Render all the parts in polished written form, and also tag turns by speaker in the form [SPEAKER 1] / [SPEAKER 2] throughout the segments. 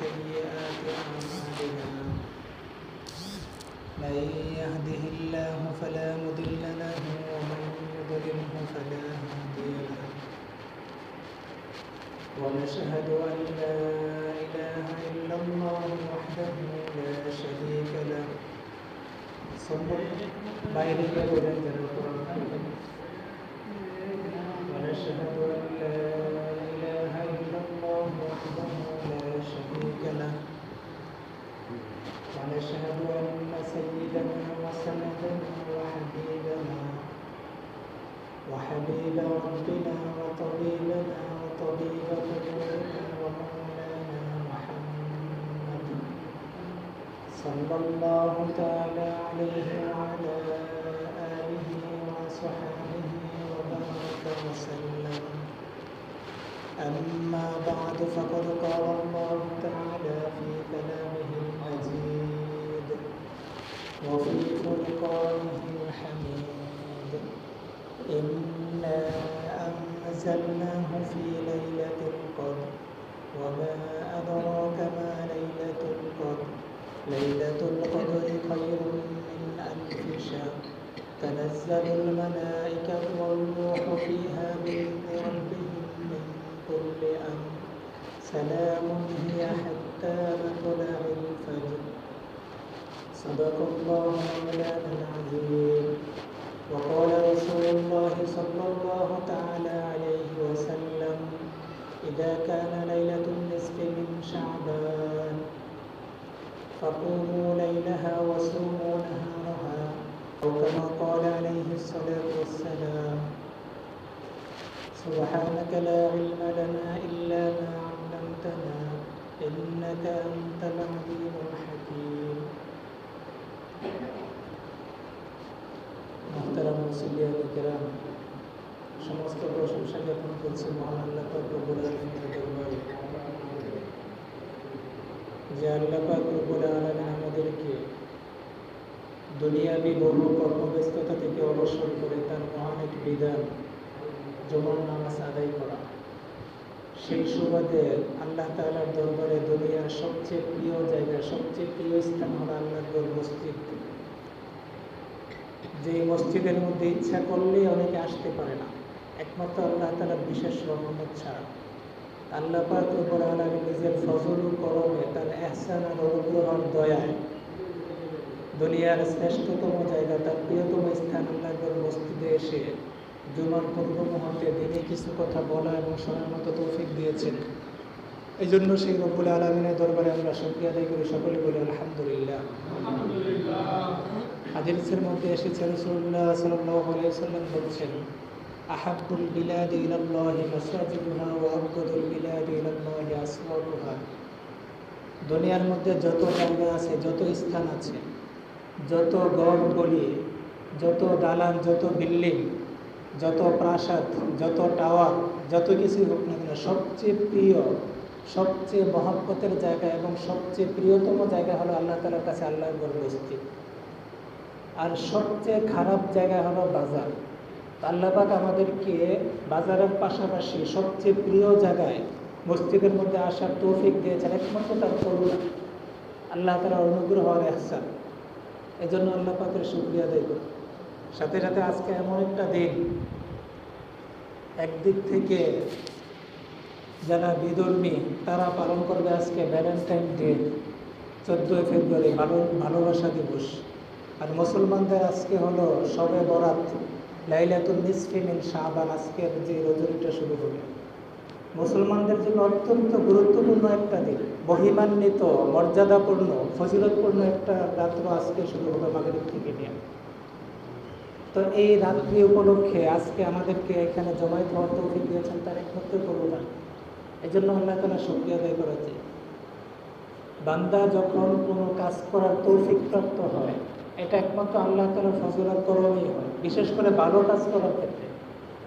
[SPEAKER 1] سيئات أعمالنا من يهده الله فلا مضل له ومن يضلله فلا هادي له ونشهد أن لا إله إلا الله وحده لا شريك له ونشهد أن لا إله إلا الله وحده لا شريك له ونشهد أن سيدنا وسندنا وحبيب ربنا وطبيبنا وطبيب قلوبنا ومولانا محمد صلى الله تعالى عليه وعلى آله وصحبه وبارك وسلم. أما بعد فقد قال الله تعالى في كلامه المجيد وفي فرقانه الحميد إنا أنزلناه في ليلة القدر وما أدراك ما ليلة القدر ليلة القدر خير من ألف شهر تنزل الملائكة والروح فيها بإذن ربهم من كل أمر سلام هي حتى مطلع الفجر. صدق الله مولانا العظيم. وقال رسول الله صلى الله تعالى عليه وسلم إذا كان ليلة النصف من شعبان فقوموا ليلها وصوموا نهارها أو كما قال عليه الصلاة والسلام. سبحانك لا علم لنا إلا ما علمتنا إنك أنت العليم الحكيم. محترم মুসলিয়ান কিরাম, সমস্ত প্রশংসা জ্ঞাপন করছি মহান আল্লাহ পাক রব্বুল আলামিনের দরবারে যে আল্লাহ পাক রব্বুল আলামিন আমাদেরকে দুনিয়াবি বহু কর্মব্যস্ততা থেকে অবসর করে তার মহান এক বিধান জুমার নামাজ আদায় করা, সেই সুবাদে আল্লাহ তাআলার দরবারে দুনিয়ার সবচেয়ে প্রিয় জায়গা, সবচেয়ে প্রিয় স্থান হলো আল্লাহর ঘর মসজিদ। যে মসজিদের মধ্যে ইচ্ছা করলেই অনেকে আসতে পারে না, একমাত্র আল্লাহ তাআলার বিশেষ রহমত ছাড়া। আল্লাহ পাক রব্বুল আলামিন নিজের ফজল ও করমে তার ইহসান আর অনুগ্রহের দয়ায় দুনিয়ার শ্রেষ্ঠতম জায়গা, তার প্রিয়তম স্থান আল্লাহর ঘর মসজিদে এসে জুমার পূর্ব মুহূর্তে দিনে কিছু কথা বলা এবং শোনার মতো তৌফিক দিয়েছেন। এই জন্য সেই রব্বুল আলামিনের দরবারে আমরা শুকরিয়া আদায় করি, সকলে বলি আলহামদুলিল্লাহ। হাদিসের মধ্যে এসেছে রাসূলুল্লাহ সাল্লাল্লাহু আলাইহি ওয়াসাল্লাম বলেছেন, আহাব্বুল বিলাদি ইলাল্লাহি মাসাজিদুহা ওয়া আবগাদুল বিলাদি ইলাল্লাহি আসওয়ারুহা। দুনিয়ার মধ্যে যত জায়গা আছে, যত স্থান আছে, যত গড় গলি, যত দালান, যত বিল্ডিং, যত প্রাসাদ, যত টাওয়ার, যত কিছু হোক না কেন, সবচেয়ে প্রিয়, সবচেয়ে মহব্বতের জায়গা এবং সবচেয়ে প্রিয়তম জায়গা হলো আল্লাহ তাআলার কাছে আল্লাহর ঘর মসজিদ। আর সবচেয়ে খারাপ জায়গা হলো বাজার। আল্লাহ পাক আমাদেরকে বাজারের পাশাপাশি সবচেয়ে প্রিয় জায়গায় মসজিদের মধ্যে আসার তৌফিক দিয়েছেন, একমাত্র তার করুণা, আল্লাহ তাআলার অনুগ্রহ আর ইহসান। এই জন্য আল্লাহ পাকের শুকরিয়া আদায় করি। সাথে সাথে আজকে এমন একটা দিন, একদিক থেকে যারা বিধর্মী তারা পালন করবে আজকে ভ্যালেন্টাইন ডে, 14 ফেব্রুয়ারি ভালোবাসা দিবস। আর মুসলমানদের আজকে হলো শবে বরাত, লাইলাতুন নিসফি মিন শাবান, আজকের যে রজনীটা শুরু হবে। মুসলমানদের জন্য অত্যন্ত গুরুত্বপূর্ণ একটা দিন, মহিমান্বিত, মর্যাদাপূর্ণ, ফজিলতপূর্ণ একটা রাত্র আজকে শুরু হবে মাগরিব থেকে নিয়ে। তো এই রাত্রি উপলক্ষে আজকে আমাদেরকে এখানে জমায়েত হওয়ার তৌফিক দিয়েছেন তার একমাত্র করুণা। এই জন্য আল্লাহ তাআলা শুকরিয়া আদায় করেছে। বান্দা যখন কোনো কাজ করার তৌফিক প্রাপ্ত হয়, এটা একমাত্র আল্লাহ তাআলার ফজল আর করমই হয়। বিশেষ করে ভালো কাজ করার ক্ষেত্রে,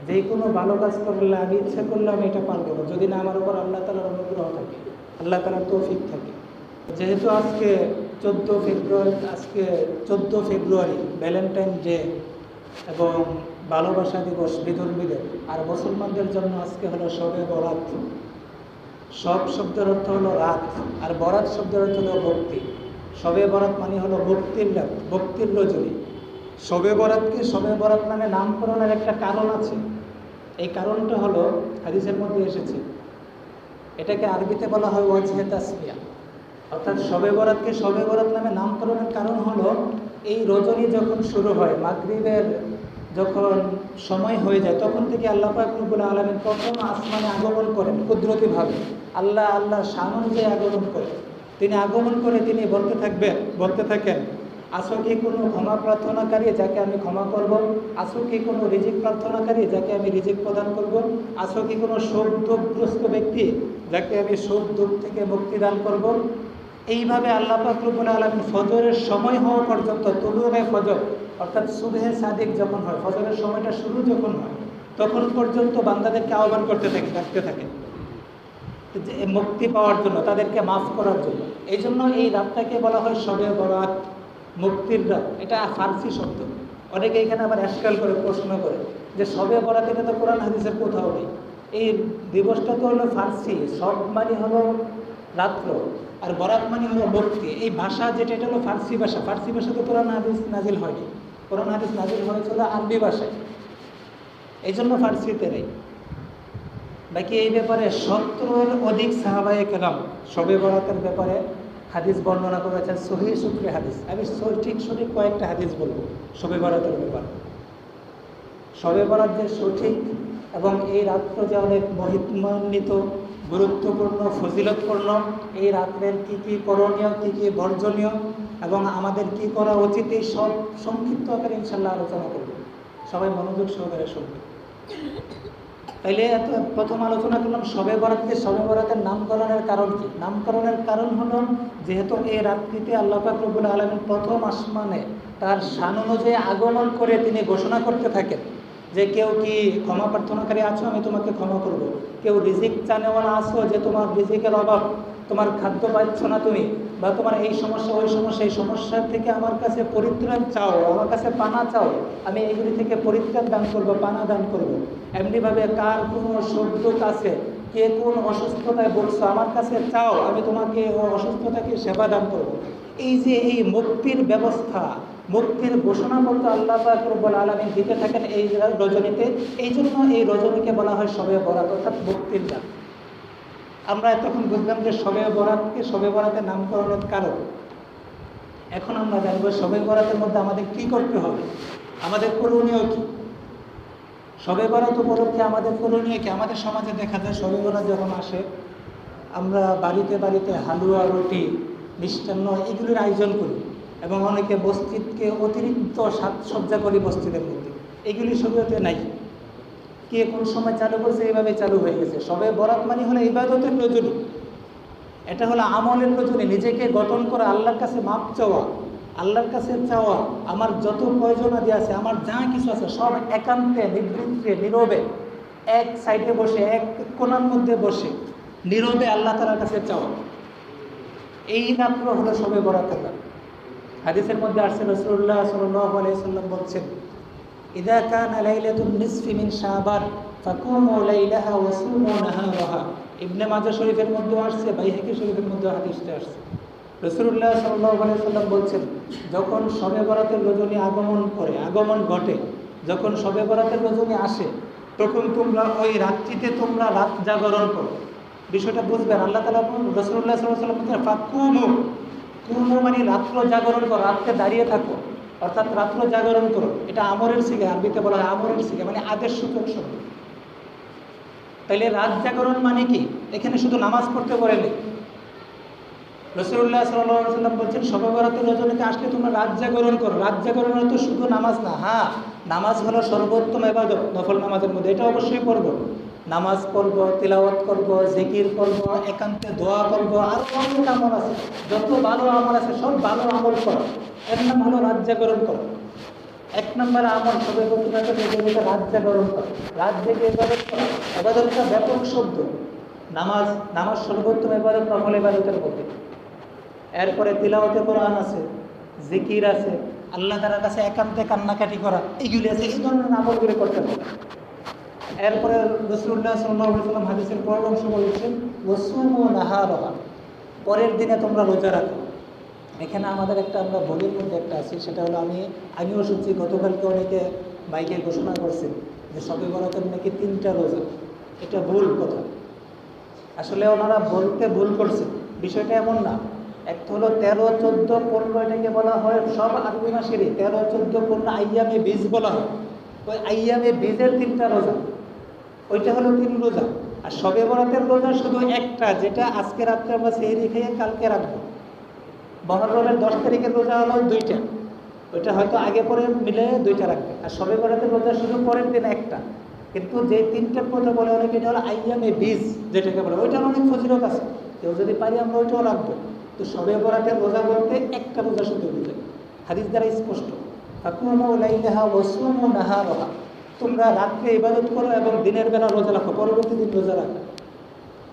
[SPEAKER 1] যে কোনো ভালো কাজ করলে আমি ইচ্ছা করলে আমি এটা পারবো না, যদি না আমার উপর আল্লাহ তাআলার অনুগ্রহ থাকে, আল্লাহ তাআলার তৌফিক থাকে। যেহেতু আজকে 14 ফেব্রুয়ারি ভ্যালেন্টাইন ডে এবং ভালোবাসা দিবস বিধর্মীদের, আর মুসলমানদের জন্য আজকে হলো শবে বরাত। সব শব্দের অর্থ হলো রাত, আর বরাত শব্দের অর্থ হলো ভক্তি। শবে বরাত মানে হলো ভক্তির রাত, ভক্তির রজনী। শবে বরাতকে শবে বরাত নামে নামকরণের একটা কারণ আছে। এই কারণটা হলো হাদিসের মধ্যে এসেছে, এটাকে আরবিতে বলা হয় ওয়াজহে তাসমিয়া। অর্থাৎ শবে বরাতকে শবে বরাত নামে নামকরণের কারণ হলো এই রজনী যখন শুরু হয়, মাগরিবের যখন সময় হয়ে যায়, তখন থেকে আল্লাহ পাক রব্বুল আলামিন প্রথম আসমানে আগমন করেন কুদরতিভাবে। আল্লাহ শান অনুযায়ী আগমন করেন। তিনি আগমন করে তিনি বলতে থাকেন, আসো কি কোনো ক্ষমা প্রার্থনাকারী যাকে আমি ক্ষমা করব? আসো কি কোনো রিজিক প্রার্থনাকারী যাকে আমি রিজিক প্রদান করব? আসো কি কোনো শোক দুঃখগ্রস্ত ব্যক্তি যাকে আমি শোক দুঃখ থেকে মুক্তি দান করব? এইভাবে আল্লাহ পাক রব্বুল আলামিন ফজরের সময় হওয়া পর্যন্ত, তুলুয়ে ফজর অর্থাৎ সুবহে সাদিক যখন হয়, ফজরের সময়টা শুরু যখন হয়, তখন পর্যন্ত বান্দাদেরকে আহ্বান ডাকতে থাকে যে মুক্তি পাওয়ার জন্য, তাদেরকে মাফ করার জন্য। এই জন্য এই রাতটাকে বলা হয় শবে বরাত, মুক্তির রাত। এটা ফার্সি শব্দ। অনেকে এখানে আবার এশকাল করে, প্রশ্ন করে যে শবে বরাত, এটা তো কোরআন হাদিসের কোথাও নেই। এই দিবসটা তো হলো ফার্সি, সব মানে হলো রাত্র, আর বরাত মানে হলো মুক্তি। এই ভাষা যেটা, এটা হলো ফার্সি ভাষা। ফার্সি ভাষা তো কোরআন হাদিস নাজিল হয়নি, কোরআন হাদিস নাজিল হয়েছিল আরবি ভাষায়, এই জন্য ফার্সিতে নেই। বাকি এই ব্যাপারে 70-এর অধিক সাহাবায়ে কেরাম শবে বরাতের ব্যাপারে হাদিস বর্ণনা করেছেন, সহিহ সূত্রে হাদিস। আমি সঠিক কয়েকটা হাদিস বলবো শবে বরাতের ব্যাপারে। শবে বরাত যে সঠিক এবং এই রাত্র যে অনেক মহিমান্বিত, গুরুত্বপূর্ণ, ফজিলতপূর্ণ, এই রাত্রের কী কী করণীয়, কী কী বর্জনীয় এবং আমাদের কি করা উচিত, এই সব সংক্ষিপ্ত আকারে ইনশাল্লাহ আলোচনা করব। সবাই মনোযোগ সহকারে শুনবে। তাইলে প্রথম আলোচনা করলাম শবে বরাতকে শবে বরাতের নামকরণের কারণ কি। নামকরণের কারণ হলো, যেহেতু এই রাত্রিতে আল্লাহ পাক রব্বুল আলামিন প্রথম আসমানে তার শান অনুযায়ী আগমন করে তিনি ঘোষণা করতে থাকেন যে কেউ কি ক্ষমা প্রার্থনাকারী আছো, আমি তোমাকে ক্ষমা করব। কেউ রিজিক চানেওয়ালা আছো, যে তোমার রিজিকের অভাব, তোমার খাদ্য পাচ্ছ না তুমি, বা তোমার এই সমস্যা ওই সমস্যা, এই সমস্যার থেকে আমার কাছে পরিত্রাণ চাও, আমার কাছে পানা চাও, আমি এইগুলি থেকে পরিত্রাণ দান করব, পানা দান করব। এমনিভাবে কার কোনো শোক আছে, কে কোন অসুস্থতায় বলছো, আমার কাছে চাও, আমি তোমাকে অসুস্থতাকে সেবা দান করব। এই যে এই মুক্তির ব্যবস্থা, মুক্তির ঘোষণাপত্র আল্লাহ পাক রব্বুল আলামিন দিতে থাকেন এই রজনীতে। এই জন্য এই রজনীকে বলা হয় শবে বরাত, অর্থাৎ মুক্তির রাত। আমরা এতক্ষণ বুঝলাম যে শবে বরাতকে শবে বরাতের নামকরণের কারণ। এখন আমরা জানবো শবে বরাতের মধ্যে আমাদের কি করতে হবে, আমাদের করণীয় কি। শবে বরাত উপলক্ষে আমাদের করণীয় কি। আমাদের সমাজে দেখা যায় শবে বরাত যখন আসে, আমরা বাড়িতে বাড়িতে হালুয়া, রুটি, মিষ্টান্ন এগুলির আয়োজন করি এবং অনেকে মসজিদকে অতিরিক্ত সাজসজ্জা করি মসজিদের মধ্যে। এগুলি শরীয়তে নাই। কে কোন সময় চালু করছে, এইভাবে চালু হয়ে গেছে। শবে বরাত মানে হলো ইবাদতের রজনী, এটা হলো আমলের রজনী। নিজেকে গঠন করা, আল্লাহর কাছে মাপ চাওয়া, আল্লাহর কাছে চাওয়া, আমার যত প্রয়োজনাদি আছে, আমার যা কিছু আছে সব একান্তে, নিবৃত্তে, নীরবে, এক সাইডে বসে, এক কোণার মধ্যে বসে নীরবে আল্লাহ তাআলার কাছে চাওয়া। এই রাত্র হলো শবে বরাতের রাত। হাদিসের মধ্যে আসছে, রাসূলুল্লাহ সাল্লাল্লাহু আলাইহি ওয়াসাল্লাম বলছেন, ইযা কানা লাইলাতুন নিসফি মিন শাবান ফাকুমু লাইলাহা ওয়া সুমু নাহারাহা। ইবনে মাজাহ শরীফের মধ্যে আসছে, বাইহাকী শরীফের মধ্যে হাদিসটা আসছে। রাসূলুল্লাহ সাল্লাল্লাহু আলাইহি ওয়াসাল্লাম বলছেন, যখন শবে বরাতের রজনী আগমন ঘটে, যখন শবে বরাতের রজনী আসে, তখন তোমরা ওই রাত্রিতে তোমরা রাত জাগরণ করো। বিষয়টা বুঝবেন। আল্লাহ তাআলা রাসূলুল্লাহ সাল্লাল্লাহু আলাইহি ওয়াসাল্লাম বলছেন, ফাকুমু, কুমু মানে রাত্র জাগরণ করো, রাত্রে দাঁড়িয়ে থাকো, অর্থাৎ রাত্র জাগরণ করো। এটা আমরের সিগা, আরবিতে বলা হয় আমরের সিগা, মানে আদেশ সূচক শব্দ। তাইলে রাত জাগরণ মানে কি? এখানে শুধু নামাজ পড়তে বলেনি। রাসূলুল্লাহ সাল্লাল্লাহু আলাইহি ওয়াসাল্লাম বলছেন, শবে বরাতের রজনীতে আসলে তোমরা রাত জাগরণ করো। রাত জাগরণ তো শুধু নামাজ না, হ্যাঁ নামাজ হলো সর্বোত্তম ইবাদত নফল নামাজের মধ্যে, এটা অবশ্যই পড়ব। নামাজ পড়ব, তিলাওয়াত করব, জিকির করব, একান্তে দোয়া করব, আর অনেক আমল আছে, যত ভালো আমল আছে সব ভালো আমল করো। এর নাম হলো রাত জাগরণ করো। এক নম্বরে আমল শবে বরাতের রজনীতে রাত জাগরণ করো, রাত জেগে ইবাদত করো। ইবাদতটা ব্যাপক শব্দ। নামাজ সর্বোত্তম ইবাদত নফল ইবাদতের মধ্যে। এরপরে তিলাওয়াতে কোরআন আছে, জিকির আছে, আল্লাহ তাআলার কাছে একান্তে কান্নাকাটি করা, এইগুলি আছে। এই ধরনের আমলগুলি করতে হবে। এরপরে রাসূলুল্লাহ সাল্লাল্লাহু আলাইহি ওয়াসাল্লাম হাদিসের পরের অংশ বলেছেন, ওয়াসুমু নাহারাহা, পরের দিনে তোমরা রোজা রাখো। এখানে আমাদের একটা আমরা ভুলের মধ্যে একটা আছি, সেটা হলো আমিও শুনছি গতকালকে অনেকে মাইকে ঘোষণা করছেন যে শবে বরাতের নাকি 3টা রোজা। এটা ভুল কথা, আসলে ওনারা বলতে ভুল করছে। বিষয়টা এমন না। একটা হলো 13, 14, 15, এটাকে বলা হয় সব আরবি মাসেরই 13, 14, 15 আইয়ামে বীজ বলা হয়। ওই আইয়ামে বীজের 3টা রোজা, ওইটা হলো 3 রোজা। আর শবে বরাতের রোজা শুধু একটা, যেটা আজকে রাত্রে আমরা সেহরি খেয়ে কালকে রাখবো। মহররমের 10 তারিখের রোজা হলো 2টা, ওইটা হয়তো আগে পরে মিলে 2টা রাখবে। আর শবে বরাতের রোজা শুধু পরের দিন একটা। কিন্তু যে 3টার কথা বলে অনেকে, এটা হলো আইয়ামে বীজ যেটাকে বলে, ওইটার অনেক ফজিলত আছে। কেউ যদি পারি আমরা ওইটাও রাখবো। তো শবে বরাতের রোজা বলতে একটা রোজা শুধু বুঝে, হাদিস দ্বারা স্পষ্ট। ফাকুমু লাইলাহা ওয়াসুমু নাহারাহা, তোমরা রাত্রে ইবাদত করো এবং দিনের বেলা রোজা রাখো, পরবর্তী দিন রোজা রাখো।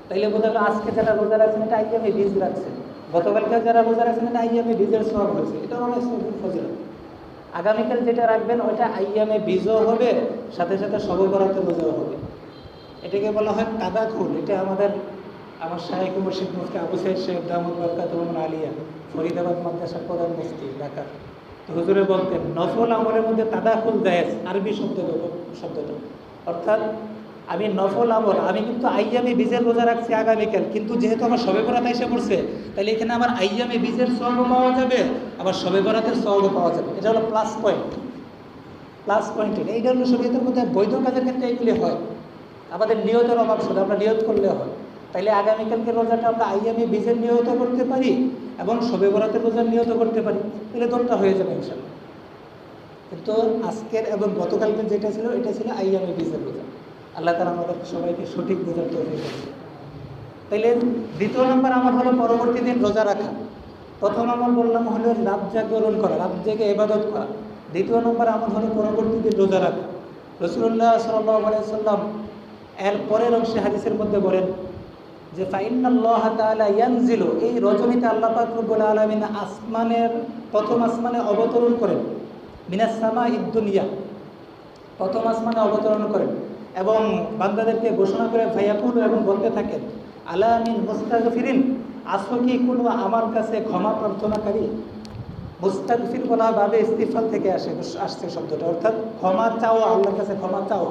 [SPEAKER 1] তাইলে বোঝা গেল আজকে যারা রোজা রাখছেন এটা আইয়ামে বীজ রাখছেন, গতকালকে যারা রোজা রাখছেন এটা আইয়ামে বীজের সওয়াব হয়েছে, এটা অনেক ফজিলত। আগামীকাল যেটা রাখবেন ওইটা আইয়ামে বীজও হবে, সাথে সাথে শবে বরাতের রোজাও হবে। এটাকে বলা হয় তাদাখুল। এটা আমার শাইখ মুর্শিদ মুফতি আবু সাইদ সাহেব দামুদ বরকাতুহুম আলিয়া, ফরিদাবাদ মাদ্রাসার প্রধান মুফতি ঢাকা, তো হুজুরে বলতেন নফল আমলের মধ্যে তাদাখুল জায়েজ, আরবি শব্দটা অর্থাৎ আমি নফল আমল, আমি কিন্তু আইয়ামে বীজের রোজা রাখছি আগামীকাল, কিন্তু যেহেতু আমার শবে বরাত এসে পড়ছে, তাহলে এখানে আমার আইয়ামে বীজের সওয়াবও পাওয়া যাবে, আবার শবে বরাতের সওয়াবও পাওয়া যাবে। এটা হলো প্লাস পয়েন্ট। এইটা হলো শরীয়তের মধ্যে বৈধ কাজের ক্ষেত্রে এইগুলি হয়। আমাদের নিয়তের অভাব শুধু, আমরা নিয়ত করলে হয়। তাইলে আগামীকালকে রোজাটা আমরা আইয়ামে বীজের নিয়ত করতে পারি এবং শবে বরাতের রোজার নিয়ত করতে পারি, তাহলে দোনটা হয়ে যাবে ইনশাআল্লাহ। কিন্তু আজকের এবং গতকালকে যেটা ছিল এটা ছিল আইয়ামে বীজের রোজা। আল্লাহ তাআলা আমাদের সবাইকে সঠিক বোঝার তৌফিক দান করুন। তাইলে দ্বিতীয় নম্বর আমল হলো পরবর্তী দিন রোজা রাখা। প্রথম আমল বললাম হলো রাত জাগরণ করা, রাত জেগে ইবাদত করা। দ্বিতীয় নম্বর আমল হলো পরবর্তী দিন রোজা রাখা। রাসূলুল্লাহ সাল্লাল্লাহু আলাইহি ওয়াসাল্লাম এর পরের অংশে হাদিসের মধ্যে বলেন যে ফাইন্নাল্লাহ তাআলা ইয়ানজিলু, এই রজনীতে আল্লাহ পাক রব্বুল আলামিন আসমানের প্রথম আসমানে অবতরণ করেন, মিনাস সামাইদ দুনিয়া, প্রথম আসমানে অবতরণ করেন এবং বান্দাদেরকে ঘোষণা করে ফায়াকুল, এবং বলতে থাকেন আলা মিন মুস্তাগফিরিন, আসো কি কোনো আমার কাছে ক্ষমা প্রার্থনাকারী। মুস্তাগফির বলা ভাবে ইস্তিগফার থেকে আসছে শব্দটা, অর্থাৎ ক্ষমা চাও, আল্লাহর কাছে ক্ষমা চাও।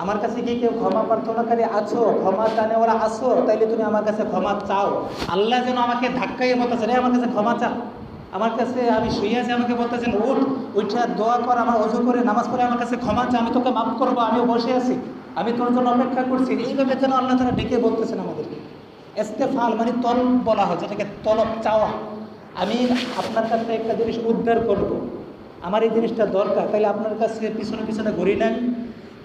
[SPEAKER 1] আমার কাছে কি কেউ ক্ষমা প্রার্থনাকারী আছো, ক্ষমা চানে ওরা আসো, তাইলে তুমি আমার কাছে ক্ষমা চাও। আল্লাহ যেন আমাকে ধাক্কাইয়ে বলতেছে রে আমার কাছে ক্ষমা চা। আমার কাছে আমি শুয়ে আছি, আমাকে বলতেছেন উঠা দোয়া কর, আমার ওযু করে নামাজ পড়ে আমার কাছে ক্ষমা চা, আমি তোকে মাফ করবো, আমিও বসে আছি, আমি তোর জন্য অপেক্ষা করছি। এইভাবে যেন আল্লাহ তাআলা ডেকে বলতেছেন আমাদেরকে। ইস্তেফাল মানে তলব বলা হয়, যেটাকে তলব চাওয়া। আমি আপনার কাছে একটা জিনিস উদ্ধার করব, আমার এই জিনিসটা দরকার, তাইলে আপনার কাছে পিছনে পিছনে ঘুরি না।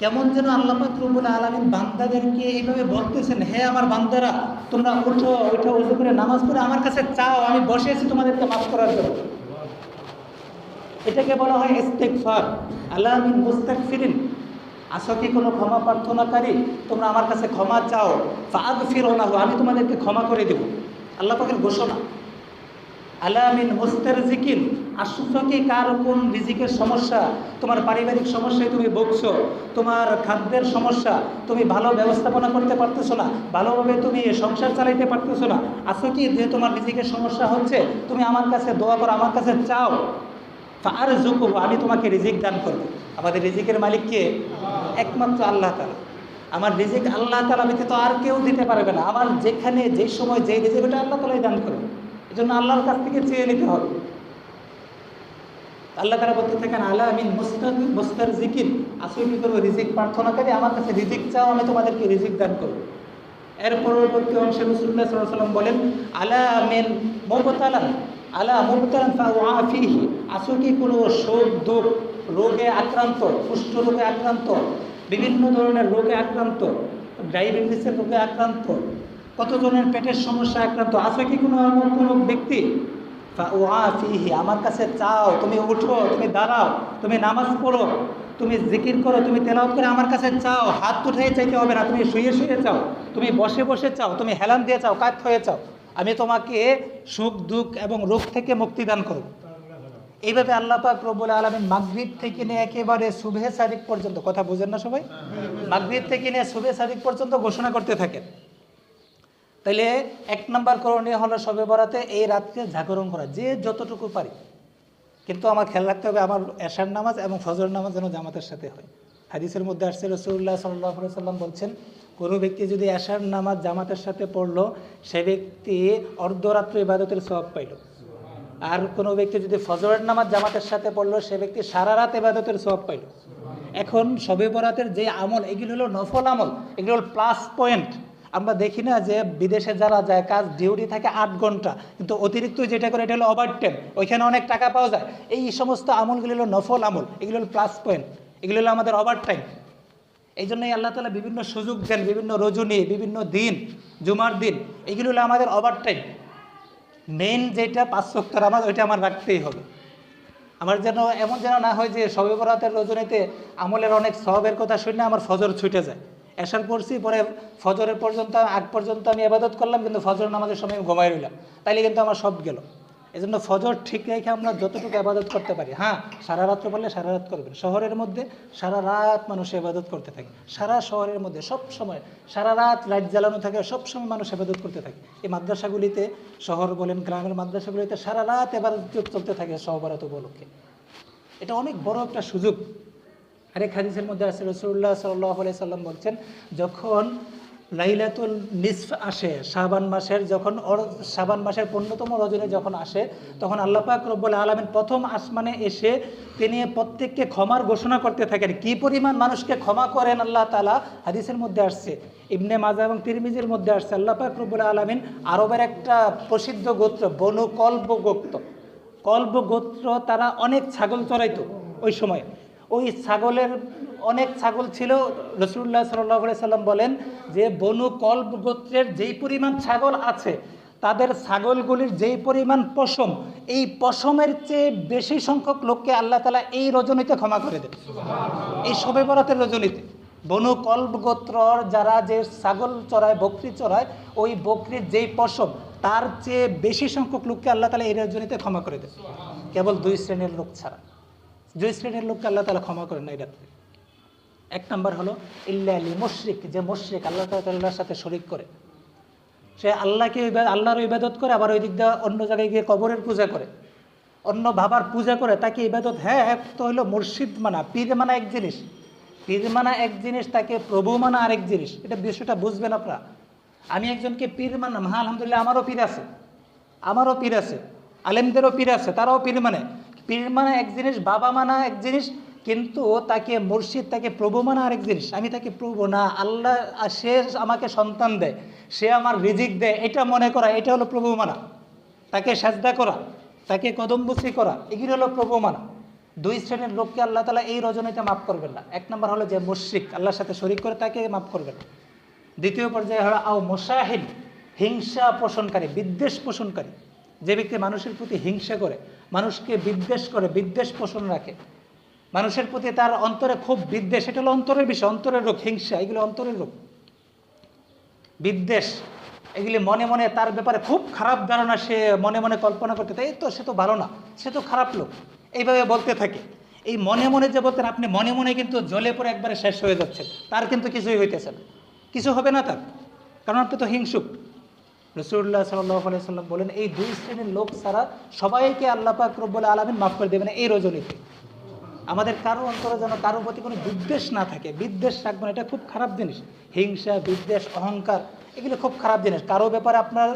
[SPEAKER 1] কেমন যেন আল্লাহ পাক রব্বুল আলামিন বান্দাদেরকে এইভাবে বলতেছেন, হে আমার বান্দারা তোমরা উঠো, ওযু করে নামাজ পড়ে আমার কাছে চাও, আমি বসে আছি তোমাদেরকে মাফ করার জন্য। এটাকে বলা হয় ইস্তিগফার। আলা মিন মুস্তাগফিরিন, আসো কি কোনো ক্ষমা প্রার্থনাকারী, তোমরা আমার কাছে ক্ষমা চাও, ফাগফিরু লাহু, আমি তোমাদেরকে ক্ষমা করে দেব। আল্লাহ পাকের ঘোষণা। আলা মিন মুস্তারজিকিন, আসছো কি কার কোন রিজিকের সমস্যা, তোমার পারিবারিক সমস্যায় তুমি ভুগছো, তোমার খাদ্যের সমস্যা, তুমি ভালো ব্যবস্থাপনা করতে পারতেছো না, ভালোভাবে তুমি সংসার চালাইতে পারতেছো না, আসো কি যে তোমার রিজিকের সমস্যা হচ্ছে, তুমি আমার কাছে দোয়া করো, আমার কাছে চাও, ফারজুকুহু, আমি তোমাকে রিজিক দান করব। আমাদের রিজিকের মালিক কে? একমাত্র আল্লাহ তাআলা। আমার রিজিক আল্লাহ তাআলা ব্যতীত আর কেউ দিতে পারবে না। আমার যেখানে যে সময় যে রিজিক, ওটা আল্লাহ তাআলাই দান করে। এজন্য আল্লাহর কাছ থেকে চেয়ে নিতে হবে। আল্লাহ তাআলা বলতে থাকেন আলা মিন মুস্তারজিকিন, আসো কি করবো রিজিক প্রার্থনাকারী, আমার কাছে রিজিক চাও, আমি তোমাদেরকে রিজিক দান করব। এর পরবর্তী অংশে রাসূলুল্লাহ সাল্লাল্লাহু আলাইহি ওয়াসাল্লাম বলেন আলা মিন মুবতালান, আলা মুবতালান ফাউআফিহি, আসো কি কোনো শোক দুঃখ রোগে আক্রান্ত, কুষ্ঠ রোগে আক্রান্ত, বিভিন্ন ধরনের রোগে আক্রান্ত, ডায়াবেটিসের রোগে আক্রান্ত, কতজনের পেটের সমস্যা আক্রান্ত, আসো কি কোনো ব্যক্তি, ফাউআফিহি, আমার কাছে চাও, তুমি উঠো, তুমি দাঁড়াও, তুমি নামাজ পড়ো, তুমি জিকির করো, তুমি তেলাওয়াত করে আমার কাছে চাও, হাত উঠাই চাইতে হবে না, তুমি শুয়ে শুয়ে চাও, তুমি বসে বসে চাও, তুমি হেলান দিয়ে চাও, কাত হয়ে চাও, আমি তোমাকে সুখ দুঃখ এবং রোগ থেকে মুক্তি দান করব। এইভাবে আল্লাহ পাক রব্বুল আলামিন মাগরিব থেকে নিয়ে একেবারে সুবহে সাদিক পর্যন্ত, কথা বুঝেন না সবাই, মাগরিব থেকে নিয়ে সুবহে সাদিক পর্যন্ত ঘোষণা করতে থাকেন। তাইলে 1 নম্বর করণীয় হলো শবে বরাতে এই রাতকে জাগরণ করা, যে যতটুকু পারি। কিন্তু আমার খেয়াল রাখতে হবে আমার এশার নামাজ এবং ফজর নামাজ যেন জামাতের সাথে হয়। হাদিসের মধ্যে আসছে রাসূলুল্লাহ সাল্লাল্লাহু আলাইহি সাল্লাম বলছেন, কোনো ব্যক্তি যদি এশার নামাজ জামাতের সাথে পড়লো, সে ব্যক্তি অর্ধরাত্র ইবাদতের সওয়াব পাইল। আর কোনো ব্যক্তি যদি ফজরের নামাজ জামাতের সাথে পড়লো, সে ব্যক্তি সারা রাত ইবাদতের সওয়াব পাইল। এখন শবে বরাতের যে আমল, এগুলো হলো নফল আমল, এগুলো হলো প্লাস পয়েন্ট। আমরা দেখি না যে বিদেশে যারা যায়, কাজ ডিউটি থাকে 8 ঘন্টা, কিন্তু অতিরিক্ত যেটা করে এটা হলো ওভার টাইম, ওইখানে অনেক টাকা পাওয়া যায়। এই সমস্ত আমলগুলো হলো নফল আমল, এগুলো হলো প্লাস পয়েন্ট, এগুলো হলো আমাদের ওভার টাইম। এই জন্যই আল্লাহ তাআলা বিভিন্ন সুযোগ দেন, বিভিন্ন রজনী, বিভিন্ন দিন, জুমার দিন, এগুলো হলো আমাদের ওভার টাইম। মেইন যেটা 5 ওয়াক্ত নামাজ, ওইটা আমার রাখতেই হবে। আমার যেন এমন যেন না হয় যে শবে বরাতের রজনীতে আমলের অনেক সওয়াবের কথা শুনে আমার ফজর ছুটে যায়। এশার পড়ছি, পরে ফজরের পর্যন্ত আগ পর্যন্ত আমি ইবাদত করলাম, কিন্তু ফজর নামাজের সময় আমি ঘুমাই রইলাম, তাইলে কিন্তু আমার সব গেল। এই জন্য ফজর ঠিক রেখে আমরা যতটুকু ইবাদত করতে পারি, হ্যাঁ সারা রাত্র বললে সারা রাত করবেন। শহরের মধ্যে সারা রাত মানুষ ইবাদত করতে থাকে, সারা শহরের মধ্যে সব সময় সারা রাত লাইট জ্বালানো থাকে, সব সময় মানুষ ইবাদত করতে থাকে। এই মাদ্রাসাগুলিতে, শহর বলেন গ্রামের মাদ্রাসাগুলিতে সারা রাত ইবাদত চলতে থাকে শবে বরাত উপলক্ষে। এটা অনেক বড় একটা সুযোগ। আরেক হাদিসের মধ্যে আছে রাসূলুল্লাহ সাল্লাল্লাহু আলাইহি সাল্লাম বলছেন, যখন লাইলাতুল নিসফ আসে শাবান মাসের, যখন শাবান মাসের 15তম রজনী যখন আসে, তখন আল্লাহ পাক রব্বুল আলামিন প্রথম আসমানে এসে তিনি প্রত্যেককে ক্ষমার ঘোষণা করতে থাকেন। কি পরিমাণ মানুষকে ক্ষমা করেন আল্লাহ তাআলা, হাদিসের মধ্যে আসছে, ইবনে মাজাহ এবং তিরমিজির মধ্যে আসছে। আল্লাহ পাক রব্বুল আলামিন আরবের একটা প্রসিদ্ধ গোত্র বনু কলব গোত্র, কলব গোত্র, তারা অনেক ছাগল চড়াইতো ওই সময়। ওই ছাগলের অনেক ছাগল ছিল। রাসূলুল্লাহ সাল্লাল্লাহু আলাইহি সাল্লাম বলেন যে বনু কলব গোত্রের যেই পরিমাণ ছাগল আছে, তাদের ছাগলগুলির যেই পরিমাণ পশম, এই পশমের চেয়ে বেশি সংখ্যক লোককে আল্লাহ তাআলা এই রজনীতে ক্ষমা করে দেন, এই শবে বরাতের রজনীতে। বনু কলব গোত্রর যারা যে ছাগল চড়ায়, বকরি চড়ায়, ওই বকরির যেই পশম, তার চেয়ে বেশি সংখ্যক লোককে আল্লাহ তাআলা এই রজনীতে ক্ষমা করে দেন, কেবল 2 শ্রেণীর লোক ছাড়া। 2 শ্রেণীর লোককে আল্লাহ তাআলা ক্ষমা করেন না এই রাত্রে। 1 নম্বর হলো ইল্লা লিল মুশরিক, যে মুশরিক আল্লাহ তাআলার সাথে শরীক করে, সে আল্লাহকে আল্লাহর ইবাদত করে, আবার ওই দিক দিয়ে অন্য জায়গায় গিয়ে কবরের পূজা করে, অন্য বাবার পূজা করে, তাকে ইবাদত। হ্যাঁ, এক তো হলো মুর্শিদ মানা, পীর মানা এক জিনিস, পীর মানা এক জিনিস, তাকে প্রভু মানা আরেক জিনিস। এটা বিষয়টা বুঝবেন আপনারা। আমি একজনকে পীর মানলাম, হ্যাঁ আলহামদুলিল্লাহ আমারও পীর আছে, আমারও পীর আছে, আলেমদেরও পীর আছে, তারাও পীর মানে। পীর মানা এক জিনিস, বাবা মানা এক জিনিস, কিন্তু তাকে মুর্শিদ, তাকে প্রভু মানা আরেক জিনিস। আমি তাকে প্রভু না, আল্লাহ সে আমাকে সন্তান দেয়, সে আমার রিজিক দেয়, এটা মনে করা, এটা হলো প্রভু মানা। তাকে সাজদা করা, তাকে কদমবুসি করা, এগুলো হলো প্রভু মানা। 2 শ্রেণীর লোককে আল্লাহ তাআলা এই রজনীতে মাফ করবেন না। 1 নম্বর হলো যে মুশরিক, আল্লাহর সাথে শরীক করে, তাকে মাফ করবেন না। দ্বিতীয় পর্যায়ে হলো আও মুশাহিদ, হিংসা পোষণকারী, বিদ্বেষ পোষণকারী, যে ব্যক্তি মানুষের প্রতি হিংসা করে, মানুষকে বিদ্বেষ করে, বিদ্বেষ পোষণ রাখে, মানুষের প্রতি তার অন্তরে খুব বিদ্বেষ, এটা হলো অন্তরের বিষয়, অন্তরের রোগ। হিংসা এগুলো অন্তরের রোগ। বিদ্বেষ এগুলি মনে মনে তার ব্যাপারে খুব খারাপ ধারণা, সে মনে মনে কল্পনা করতে থাকে, এই তো সে তো ভালো না, সে তো খারাপ লোক, এইভাবে বলতে থাকে। এই মনে মনে যে বলতেন, আপনি মনে মনে কিন্তু জ্বলে পড়ে একবারে শেষ হয়ে যাচ্ছেন, তার কিন্তু কিছুই হইতেছে না, কিছু হবে না তার, কারণ আপনি তো হিংসুক। রাসূলুল্লাহ সাল্লাল্লাহু আলাইহি সাল্লাম বলেন, এই 2 শ্রেণীর লোক ছাড়া সবাইকে আল্লাহ পাক রব্বুল আলামিন মাফ করে দেবেন এই রজনীতে। আমাদের কারো অন্তরে যেন কারোর প্রতি কোনো বিদ্বেষ না থাকে, বিদ্বেষ রাখবেন, এটা খুব খারাপ জিনিস। হিংসা, বিদ্বেষ, অহংকার, এগুলো খুব খারাপ জিনিস। কারো ব্যাপারে আপনার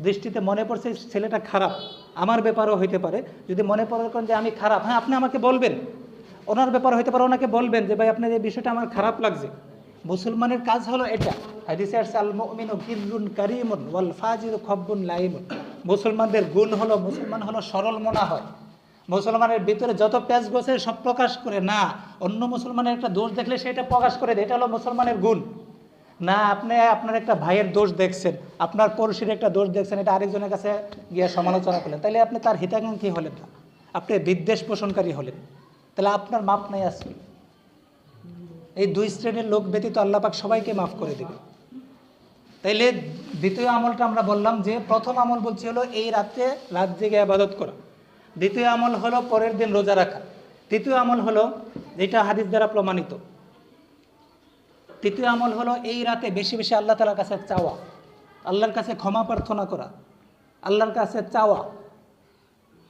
[SPEAKER 1] দৃষ্টিতে মনে পড়ছে ছেলেটা খারাপ, আমার ব্যাপারেও হইতে পারে, যদি মনে পড়ে করেন যে আমি খারাপ, হ্যাঁ আপনি আমাকে বলবেন, ওনার ব্যাপার হইতে পারে, ওনাকে বলবেন যে ভাই আপনার এই বিষয়টা আমার খারাপ লাগছে। মুসলমানের কাজ হলো এটা। হাদিসে আসছে আল মুমিনু কিররুন কারীমুন ওয়াল ফাজিরু খব্বুন লাইমুন। মুসলমানদের গুণ হলো, মুসলমান হলো সরল মনা হয়, মুসলমানের ভিতরে যত প্যাঁচ গোছে সব প্রকাশ করে না, অন্য মুসলমানের একটা দোষ দেখলে সেটা প্রকাশ করে দেয়, এটা হলো মুসলমানের গুণ না। আপনি আপনার একটা ভাইয়ের দোষ দেখছেন, আপনার পড়শির একটা দোষ দেখছেন, এটা আরেকজনের কাছে গিয়ে সমালোচনা করলেন, তাহলে আপনি তার হিতাকাঙ্ক্ষী হলেন না, আপনি বিদ্বেষ পোষণকারী হলেন, তাহলে আপনার মাপ নাই আজকে। এই 2 শ্রেণীর লোক ব্যতীত আল্লাহ পাক সবাইকে মাফ করে দেবে। তাইলে দ্বিতীয় আমলটা আমরা বললাম যে, প্রথম আমল বলছি হলো এই রাতে রাত জেগে ইবাদত করা, দ্বিতীয় আমল হলো পরের দিন রোজা রাখা, তৃতীয় আমল হলো যেটা হাদিস দ্বারা প্রমাণিত, তৃতীয় আমল হলো এই রাতে বেশি বেশি আল্লাহ তাআলার কাছে চাওয়া। আল্লাহর কাছে ক্ষমা প্রার্থনা করা, আল্লাহর কাছে চাওয়া।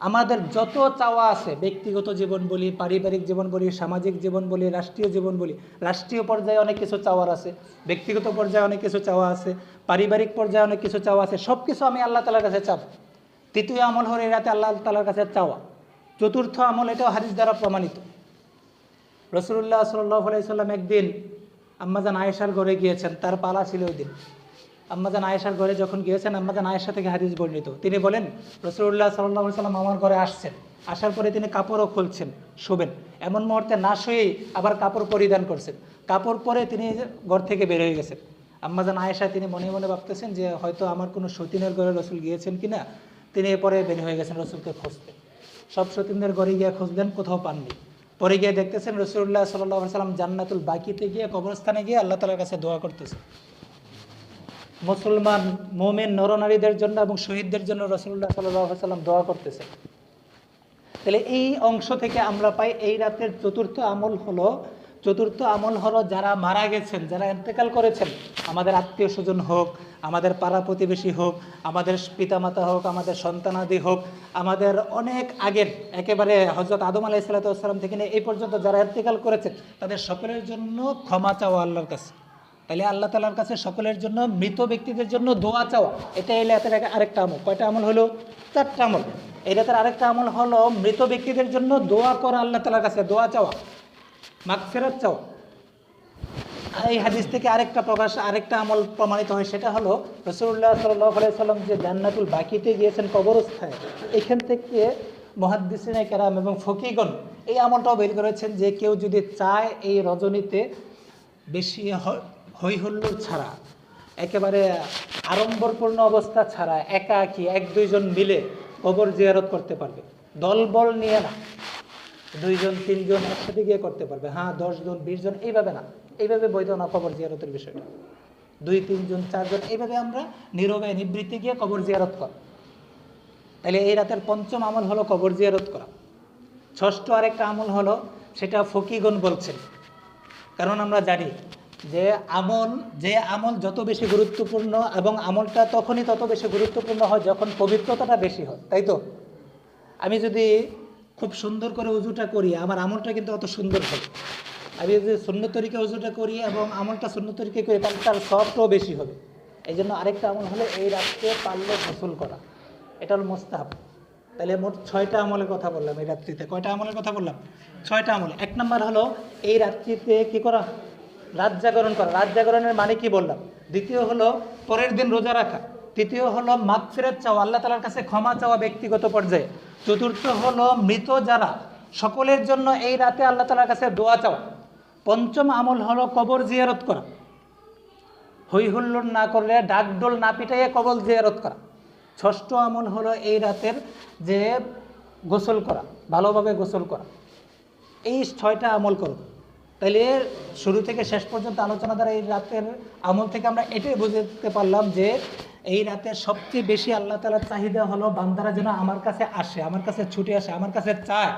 [SPEAKER 1] আমাদের যত চাওয়া আছে, ব্যক্তিগত জীবন বলি, পারিবারিক জীবন বলি, সামাজিক জীবন বলি, রাষ্ট্রীয় জীবন বলি, রাষ্ট্রীয় পর্যায়ে অনেক কিছু চাওয়ার আছে, ব্যক্তিগত পর্যায়ে অনেক কিছু চাওয়া আছে, পারিবারিক পর্যায়ে অনেক কিছু চাওয়া আছে। সব কিছু আমি আল্লাহ তাআলার কাছে চাব। তৃতীয় আমল হলো এই রাতে আল্লাহ তাআলার কাছে চাওয়া। চতুর্থ আমল, এটাও হাদিস দ্বারা প্রমাণিত। রাসূলুল্লাহ সাল্লাল্লাহু আলাইহি সাল্লাম একদিন আম্মাজান আয়েশার ঘরে গিয়েছেন, তার পালা ছিল ওই দিন। আম্মাজান আয়েশার ঘরে যখন গিয়েছেন, আম্মাজান আয়েশা থেকে হাদিস বর্ণিত, তিনি বলেন রাসূলুল্লাহ সাল্লাল্লাহু আলাইহি সাল্লাম আমার ঘরে আসছেন, আসার পরে তিনি কাপড়ও খুলছেন, শোবেন। এমন মুহূর্তে না শুয়েই আবার কাপড় পরিধান করছেন, কাপড় পরে তিনি ঘর থেকে বের হয়ে গেছেন। আম্মাজান আয়েশা তিনি মনে মনে ভাবতেছেন যে হয়তো আমার কোনো সতীনের ঘরে রসুল গিয়েছেন কিনা, তিনি এরপরে বের হয়ে গেছেন রসুলকে খুঁজতে। সব সতীনদের ঘরে গিয়ে খুঁজলেন, কোথাও পাননি। পরে গিয়ে দেখতেছেন রাসূলুল্লাহ সাল্লাল্লাহু আলাইহি সাল্লাম জান্নাতুল বাকিতে গিয়ে, কবরস্থানে গিয়ে আল্লাহ তাআলার কাছে দোয়া করতেছে। মুসলমান মুমিন নরনারীদের জন্য এবং শহীদদের জন্য রাসূলুল্লাহ সাল্লাল্লাহু আলাইহি সাল্লাম দোয়া করতেছে। তাহলে এই অংশ থেকে আমরা পাই এই রাতের চতুর্থ আমল হলো যারা মারা গেছেন, যারা ইন্তেকাল করেছেন, আমাদের আত্মীয় স্বজন হোক, আমাদের পাড়া প্রতিবেশী হোক, আমাদের পিতামাতা হোক, আমাদের সন্তানাদি হোক, আমাদের অনেক আগের একেবারে হযরত আদম আলাইহিস সালাম থেকে নিয়ে এই পর্যন্ত যারা ইন্তেকাল করেছেন, তাদের সকলের জন্য ক্ষমা চাওয়া আল্লাহর কাছে। তাহলে আল্লাহ তাআলার কাছে সকলের জন্য, মৃত ব্যক্তিদের জন্য দোয়া চাওয়া, এটা এই রাতের আরেকটা আমল। কয়টা আমল হলো? 4টা আমল। এই রাতের আরেকটা আমল হলো মৃত ব্যক্তিদের জন্য দোয়া করা, আল্লাহ তাআলার কাছে দোয়া চাওয়া, মাগফিরাত চাওয়া। এই হাদিস থেকে আরেকটা আমল প্রমাণিত হয়, সেটা হলো রাসূলুল্লাহ সাল্লাল্লাহু আলাইহি সাল্লাম যে জান্নাতুল বাকিতে গিয়েছেন কবরস্থানে, এখান থেকে মুহাদ্দিসিনে কেরাম এবং ফকিহগণ এই আমলটাও বের করেছেন যে কেউ যদি চায় এই রজনীতে বেশি হইহুল্লোড় ছাড়া, একেবারে আড়ম্বরপূর্ণ অবস্থা ছাড়া, একাকী 1-2 জন মিলে কবর জিয়ারত করতে পারবে। দলবল নিয়ে না, 2 জন 3 জন একসাথে গিয়ে করতে পারবে। হ্যাঁ, 10 জন 20 জন এইভাবে না, এইভাবে বৈধ না কবর জিয়ারতের বিষয়টা। 2-3 জন 4 জন এইভাবে আমরা নীরবে নিবৃত্তি গিয়ে কবর জিয়ারত করা। তাহলে এই রাতের পঞ্চম আমল হলো কবর জিয়ারত করা। ষষ্ঠ আরেকটা আমল হলো, সেটা ফকিহগণ বলছেন, কারণ আমরা জানি যে আমল যত বেশি গুরুত্বপূর্ণ, এবং আমলটা তখনই তত বেশি গুরুত্বপূর্ণ হয় যখন পবিত্রতাটা বেশি হয়, তাই তো? আমি যদি খুব সুন্দর করে উজুটা করি, আমার আমলটা কিন্তু অত সুন্দর হবে। আমি যদি সুন্নত তরিকে উজুটা করি এবং আমলটা সুন্নত তরিকে করি, তাহলে তার সওয়াবটাও বেশি হবে। এই জন্য আরেকটা আমল হলো এই রাত্রে পারলে গোসল করা, এটা হলো মুস্তাহাব। তাহলে মোট 6টা আমলের কথা বললাম এই রাত্রিতে। কয়টা আমলের কথা বললাম? 6টা আমল। 1 নম্বর হলো এই রাত্রিতে কি করা? রাত জাগরণ করা। রাত জাগরণের মানে কি বললাম? দ্বিতীয় হলো পরের দিন রোজা রাখা। তৃতীয় হলো মাগফিরাত চাওয়া, আল্লাহ তাআলার কাছে ক্ষমা চাওয়া ব্যক্তিগত পর্যায়ে। চতুর্থ হলো মৃত যারা, সকলের জন্য এই রাতে আল্লাহ তাআলার কাছে দোয়া চাওয়া। পঞ্চম আমল হলো কবর জিয়ারত করা, হই হুল্লোড় না করলে, ডাকডোল না পিটাইয়ে কবর জিয়ারত করা। ষষ্ঠ আমল হলো এই রাতের যে গোসল করা, ভালোভাবে গোসল করা। এই 6টা আমল করব। তাইলে শুরু থেকে শেষ পর্যন্ত আলোচনা দ্বারা এই রাতের আমল থেকে আমরা এটাই বুঝতে পারলাম যে এই রাতে সবচেয়ে বেশি আল্লাহ তাআলার চাহিদা হলো বান্দারা যেন আমার কাছে আসে, আমার কাছে ছুটে আসে, আমার কাছে চায়,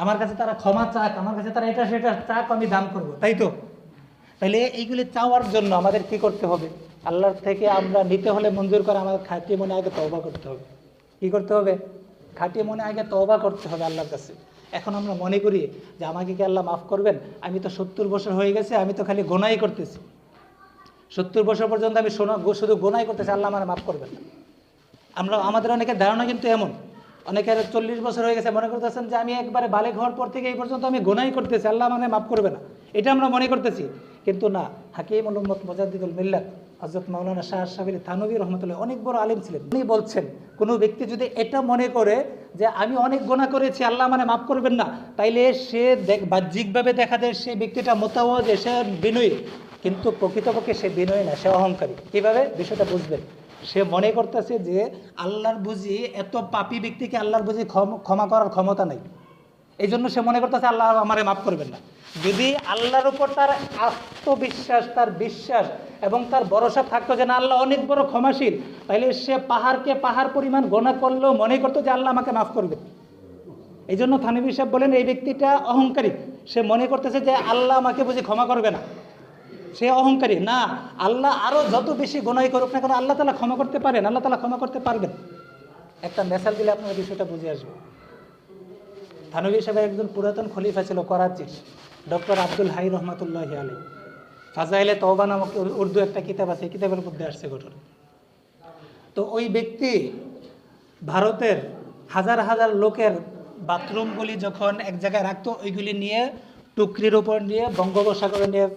[SPEAKER 1] আমার কাছে তারা ক্ষমা চাক, আমার কাছে তারা এটা সেটা চাক, আমি দান করব, তাই তো? তাহলে এইগুলি চাওয়ার জন্য আমাদের কি করতে হবে? আল্লাহর থেকে আমরা নিতে হলে, মঞ্জুর করে আমাদের খাঁটি মনে আগে তওবা করতে হবে। কি করতে হবে? খাঁটি মনে আগে তওবা করতে হবে আল্লাহর কাছে। এখন আমরা মনে করি যে আমাকে কি আল্লাহ মাফ করবেন? আমি তো 70 বছর হয়ে গেছে, আমি তো খালি গোনাই করতেছি, 70 বছর পর্যন্ত আমি শুধু গোনাই করতেছি, আল্লাহ আমার মাফ করবেন না। আমাদের অনেকের ধারণা কিন্তু এমন, অনেকের 40 বছর হয়ে গেছে, মনে করতেছেন যে আমি একবারে বালেগ হওয়ার পর থেকে এই পর্যন্ত আমি গোনাই করতেছি, আল্লাহ আমাকে মাফ করবে না, এটা আমরা মনে করতেছি। কিন্তু না, হাকিমুল উম্মত মুজাদ্দিদুল মিল্লাত হযরত মাওলানা শাহ আশরাফী থানভী রহমাতুল্লাহ অনেক বড় আলেম ছিলেন। উনি বলছেন, কোনো ব্যক্তি যদি এটা মনে করে যে আমি অনেক গুনাহ করেছি, আল্লাহ মানে মাফ করবেন না, তাইলে সে বাহ্যিকভাবে দেখা যায় সে ব্যক্তিটা মোতাওয়াজ, সে বিনয়ী, কিন্তু প্রকৃতপক্ষে সে বিনয়ী না, সে অহংকারী। কীভাবে বিষয়টা বুঝবেন? সে মনে করতেছে যে আল্লাহর বুঝি এত পাপী ব্যক্তিকে আল্লাহর বুঝি ক্ষমা করার ক্ষমতা নাই, এই জন্য সে মনে করতেছে আল্লাহ আমারে মাফ করবেন না। যদি আল্লাহর উপর তার আত্মবিশ্বাস, তার বিশ্বাস এবং তার ভরসা থাকতো যে না আল্লাহ অনেক বড় ক্ষমাশীল, তাহলে সে পাহাড়কে পাহাড় পরিমাণ গোনা করলেও মনে করতো যে আল্লাহ আমাকে মাফ করবে। এই জন্য থানভী সাহেব বলেন এই ব্যক্তিটা অহংকারী, সে মনে করতেছে যে আল্লাহ আমাকে বুঝি ক্ষমা করবে না। সে অহংকারী না। আল্লাহ আরও যত বেশি গুনাহ করুক না কেন আল্লাহ তাআলা ক্ষমা করতে পারেন, আল্লাহ তাআলা ক্ষমা করতে পারবেন। একটা মেসাল দিলে আপনার বিষয়টা বুঝে আসবে। থানভী সাহেবের একজন পুরাতন খলিফা ছিল করাচির, ডক্টর আব্দুল হাই রহমাতুল্লাহি আলাইহি। ফাজাইলে তওবা নামক উর্দু একটা কিতাব আছে, এই কিতাবের মধ্যে আসছে ঘটনা। তো ওই ব্যক্তি ভারতের হাজার হাজার লোকের বাথরুমগুলি যখন এক জায়গায় রাখতো, ওইগুলি নিয়ে টুকরির উপর নিয়ে বঙ্গোপসাগরে নিয়ে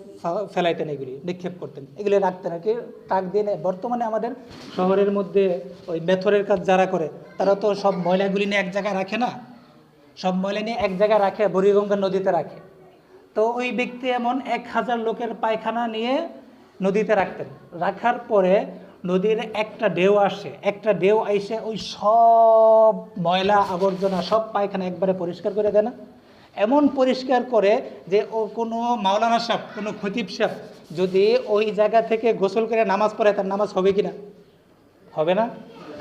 [SPEAKER 1] ফেলাইতেন, এগুলি নিক্ষেপ করতেন, এগুলি রাখতেন আর কি তাক দিয়ে। বর্তমানে আমাদের শহরের মধ্যে ওই মেথরের কাজ যারা করে তারা তো সব ময়লাগুলি নিয়ে এক জায়গায় রাখে না, সব ময়লা নিয়ে এক জায়গায় রাখে, বুড়িগঙ্গা নদীতে রাখে। তো ওই ব্যক্তি এমন 1000 লোকের পায়খানা নিয়ে নদীতে রাখতেন। রাখার পরে নদীর একটা ঢেউ আসে, একটা ঢেউ আইসে ওই সব ময়লা আবর্জনা সব পায়খানা একবারে পরিষ্কার করে দেয় না? এমন পরিষ্কার করে যে ও কোনো মাওলানা সাহেব, কোনো খতিব সাহেব যদি ওই জায়গা থেকে গোসল করে নামাজ পড়ে তার নামাজ হবে কি না? হবে না।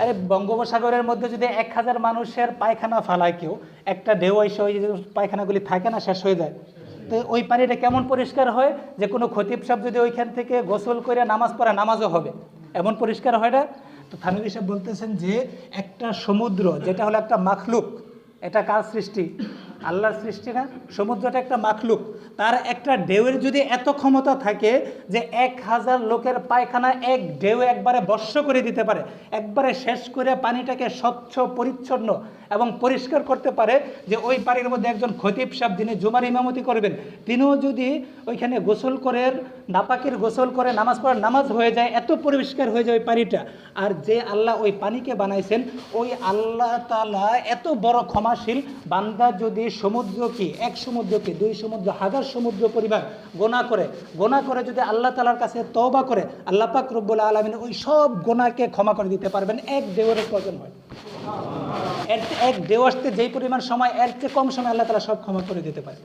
[SPEAKER 1] আরে বঙ্গোপসাগরের মধ্যে যদি 1000 মানুষের পায়খানা ফালায় কেউ, একটা ঢেউ এসে ওই যে পায়খানাগুলি থাকে না, শেষ হয়ে যায়। তো ওই পানিটা কেমন পরিষ্কার হয় যে কোনো খতিব সাহেব যদি ওইখান থেকে গোসল করে নামাজ পড়ে নামাজও হবে, এমন পরিষ্কার হয় না? তো থানভী সাহেব বলতেছেন যে একটা সমুদ্র যেটা হলো একটা মাখলুক, এটা কার সৃষ্টি? আল্লাহর সৃষ্টি না? সমুদ্রটা একটা মাখলুক, তার একটা ঢেউয়ের যদি এত ক্ষমতা থাকে যে 1000 লোকের পায়খানা এক ঢেউ একবারে বর্ষ করে দিতে পারে, একবারে শেষ করে পানিটাকে স্বচ্ছ পরিচ্ছন্ন এবং পরিষ্কার করতে পারে, যে ওই পানির মধ্যে একজন খতিব সাহেব যিনি জুমার ইমামতি করবেন তিনিও যদি ওইখানে গোসল করে নাপাকের গোসল করে নামাজ পড়ার নামাজ হয়ে যায়, এত পরিষ্কার হয়ে যায় ওই পানিটা। আর যে আল্লাহ ওই পানিকে বানাইছেন ওই আল্লাহ তাআলা এত বড় ক্ষমাশীল, বান্দা যদি সমুদ্র কি, এক সমুদ্র কি, 2 সমুদ্র, 1000 সমুদ্র পরিমাণ গোনা করে যদি আল্লাহ তাআলার কাছে তওবা করে, আল্লাহ পাক রব্বুল আলামিন ওই সব গোনাকে ক্ষমা করে দিতে পারবেন। এক ঢেউয়ের প্রয়োজন হয়, এক ঢেউ আসতে যেই পরিমাণ সময়, এর চেয়ে কম সময় আল্লাহ তাআলা সব ক্ষমা করে দিতে পারে।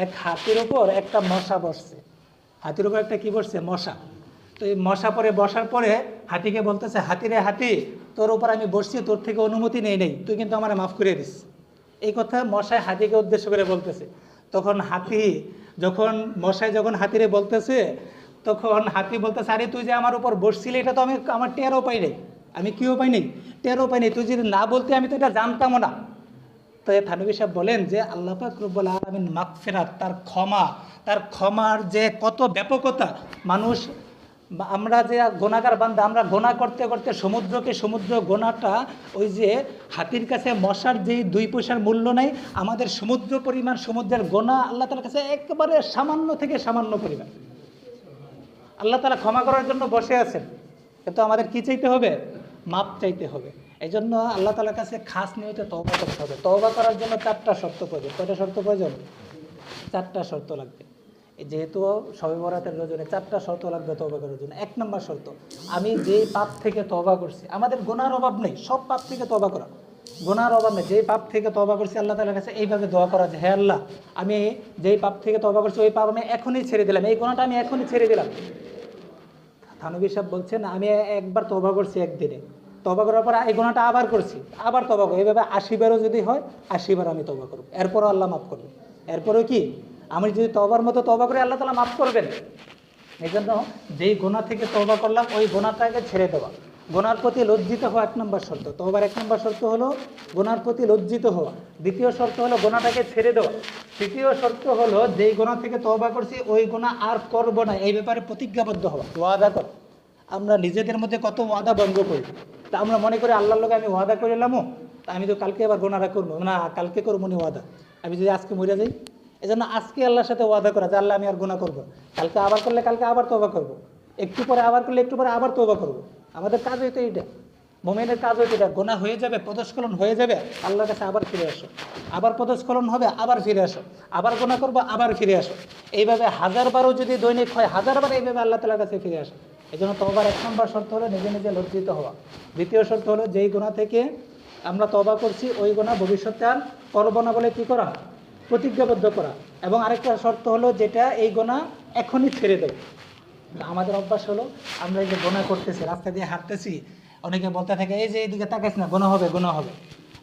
[SPEAKER 1] এক হাতির উপর একটা মশা বসছে, হাতির উপর একটা কি বসছে? মশা। তো এই মশা পরে বসার পরে হাতিকে বলতেছে, হাতি রে হাতি, তোর উপর আমি বসছি, তোর থেকে অনুমতি নেই, তুই কিন্তু আমার মাফ করে দিস। এই কথা মশায় হাতিকে উদ্দেশ্য করে বলতেছে। তখন মশায় যখন হাতিরে বলতেছে, তখন হাতি বলতেছে, আরে তুই যে আমার উপর বসছিলি এটা তো আমার টেরও পাই নাই, আমি কিও পাই নাই, টেরও পাই নাই, তুই যদি না বলতে আমি তো এটা জানতামও না। তো থানভী সাহেব বলেন যে আল্লাহ পাক রব্বুল আলামিন মাগফিরাত, তার ক্ষমার যে কত ব্যাপকতা। আমরা যে গোনাগার বান্দা, আমরা গোনা করতে করতে সমুদ্র গোনাটা, ওই যে হাতির কাছে মশার যেই 2 পয়সার মূল্য নাই, আমাদের সমুদ্র পরিমাণ সমুদ্রের গোনা আল্লাহ তাআলার কাছে একেবারে সামান্য থেকে সামান্য পরিমাণ। আল্লাহ তাআলা ক্ষমা করার জন্য বসে আছেন, কিন্তু আমাদের কি চাইতে হবে? মাপ চাইতে হবে। এই জন্য আল্লাহ তাআলার কাছে খাস নিয়তে তওবা করতে হবে। তওবা করার জন্য 4টা শর্ত প্রয়োজন। কয়টা শর্ত প্রয়োজন? 4টা শর্ত লাগবে। যেহেতু শবে বরাতের রজনী 4টা শর্ত লাগবে তওবা করার জন্য। 1 নম্বর শর্ত, আমি যে পাপ থেকে তওবা করছি, আমাদের গুনার অভাব নেই, সব পাপ থেকে তওবা করা, গুনার অভাব নেই। যে পাপ থেকে তওবা করছি আল্লাহ তাআলার কাছে এইভাবে দোয়া করা যে, হে আল্লাহ, আমি যেই পাপ থেকে তওবা করছি ওই পাপ আমি এখনই ছেড়ে দিলাম, এই গুনাহটা আমি এখনই ছেড়ে দিলাম। থানভী সাহেব বলছেন, আমি একবার তওবা করছি একদিনে, তওবা করার পর এই গুনাহটা আবার করছি, আবার তওবা করব, এইভাবে 80 বারও যদি হয় 80 বার আমি তওবা করব, এরপরও আল্লাহ মাফ করবে। এরপরেও কি আমি যদি তওবার মতো তওবা করি আল্লাহ তাআলা মাফ করবেন। এই জন্য যেই গুনাহ থেকে তওবা করলাম ওই গুনাহটাকে ছেড়ে দেওয়া, গুনার প্রতি লজ্জিত হওয়া 1 নম্বর শর্ত। তওবার 1 নম্বর শর্ত হলো গুনার প্রতি লজ্জিত হওয়া। দ্বিতীয় শর্ত হলো গুনাহটাকে ছেড়ে দেওয়া। তৃতীয় শর্ত হলো যেই গুনাহ থেকে তওবা করছি ওই গুনাহ আর করব না, এই ব্যাপারে প্রতিজ্ঞাবদ্ধ হওয়া, ওয়াদা করা। আমরা নিজেদের মধ্যে কত ওয়াদা ভঙ্গ করি। তা আমরা মনে করি আল্লাহর লগে আমি ওয়াদা করে এলামও, তা আমি তো কালকে আবার গুনাহটা করবো না, কালকে করবো না ওয়াদা, আমি যদি আজকে মরে যাই। এই জন্য আজকে আল্লাহর সাথে ওয়াদা করা যে আল্লাহ আমি আর গুনাহ করবো, কালকে আবার করলে কালকে আবার তওবা করবো, একটু পরে আবার করলে একটু পরে আবার তওবা করবো। আমাদের কাজ হইতো এইটা, মুমিনের কাজ হইতো এটা। গুনাহ হয়ে যাবে, পদস্খলন হয়ে যাবে, আল্লাহর কাছে আবার ফিরে আসো, আবার পদস্খলন হবে, আবার ফিরে আসো, আবার গুনাহ করবো, আবার ফিরে আসো। এইভাবে 1000 বারও যদি দৈনিক হয়, 1000 বার এইভাবে আল্লাহ তাআলার কাছে ফিরে আসো। এই জন্য তওবার 1 নম্বর শর্ত হলো নিজে নিজে লজ্জিত হওয়া। দ্বিতীয় শর্ত হলো যেই গুনাহ থেকে আমরা তওবা করছি ওই গুনাহ ভবিষ্যতে আর করবো না বলে কি করা? প্রতিজ্ঞাবদ্ধ করা। এবং আরেকটা শর্ত হলো যেটা এই গুনাহ এখনই ছেড়ে দেব। আমাদের অভ্যাস হলো আমরা এই যে গুনাহ করতেছি, রাস্তা দিয়ে হাঁটতেছি, অনেকে বলতে থাকে এই যে এইদিকে তাকাইস না, গুনাহ হবে, গুনাহ হবে,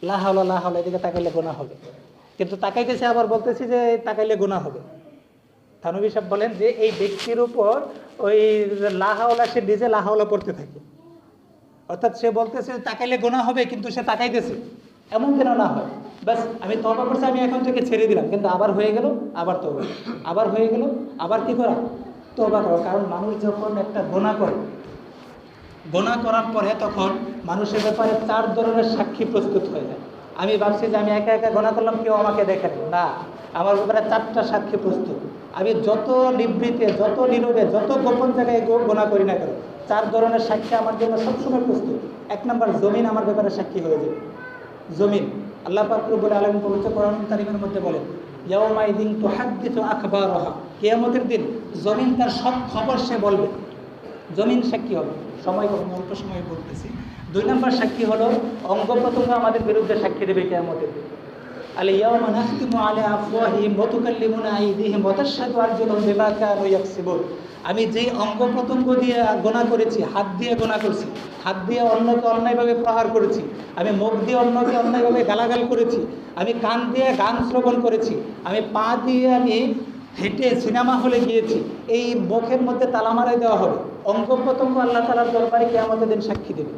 [SPEAKER 1] লা হাওলা, এদিকে তাকাইলে গুনাহ হবে। কিন্তু তাকাইতেছি আবার বলতেছি যে তাকাইলে গুনাহ হবে। থানভী সাহেব বলেন যে এই ব্যক্তির উপর ওই লাহাওলা, সে নিজে লাহাওলা পড়তে থাকে, অর্থাৎ সে বলতেছে তাকাইলে গোনা হবে কিন্তু সে তাকাইতেছে, এমন যেন না হয়। ব্যাস আমি তওবা করছি, আমি এখন থেকে ছেড়ে দিলাম, কিন্তু আবার হয়ে গেল, আবার তওবা, আবার হয়ে গেল, আবার কি করা, তওবা করা। কারণ মানুষ যখন একটা গোনা করে, গোনা করার পরে তখন মানুষের ব্যাপারে 4 ধরনের সাক্ষী প্রস্তুত হয়ে যায়। আমি ভাবছি যে আমি একা একা গোনা করলাম, কেউ আমাকে দেখে না, আমার ব্যাপারে 4টা সাক্ষী প্রস্তুত। আমি যত নিবৃত্তে, যত নীরবে, যত গোপন জায়গায় গোনা করি না কেন, 4 ধরনের সাক্ষী আমার জন্য সবসময় প্রস্তুত। 1 নম্বর, জমিন আমার ব্যাপারে সাক্ষী হয়ে যাবে। জমিন, আল্লাহ পাক রব্বুল আলামিন পবিত্র কোরআন কারীমের মধ্যে বলেন, ইয়াউমাইদিন তুহাদ্দিসু আখবারহা, কিয়ামতের দিন জমিন তার সব খবর সে বলবে, জমিন সাক্ষী হবে। সময় কম, অল্প সময় বলতেছি। 2 নম্বর সাক্ষী হলো অঙ্গ প্রত্যঙ্গ আমাদের বিরুদ্ধে সাক্ষী দেবে কিয়ামতের দিন। আল ইয়াউমা নাখতিমু আলা আফওয়াহিহিম ওয়া তুকাল্লিমুনা আইদিহিম ওয়া তাশহাদু আরজুলুহুম বিমা কানু ইয়াকসিবুন। আমি যেই অঙ্গ প্রত্যঙ্গ দিয়ে গোনা করেছি, হাত দিয়ে গোনা করছি, হাত দিয়ে অন্যকে অন্যায়ভাবে প্রহার করেছি, আমি মুখ দিয়ে অন্যকে অন্যায়ভাবে গালাগাল করেছি, আমি কান দিয়ে গান শ্রবণ করেছি, আমি পা দিয়ে আমি হেঁটে সিনেমা হলে গিয়েছি, এই মুখের মধ্যে তালা মারাই দেওয়া হবে। অঙ্গ প্রত্যঙ্গ আল্লাহ তাআলার দরবারে কিয়ামতের দিন সাক্ষী দেবে।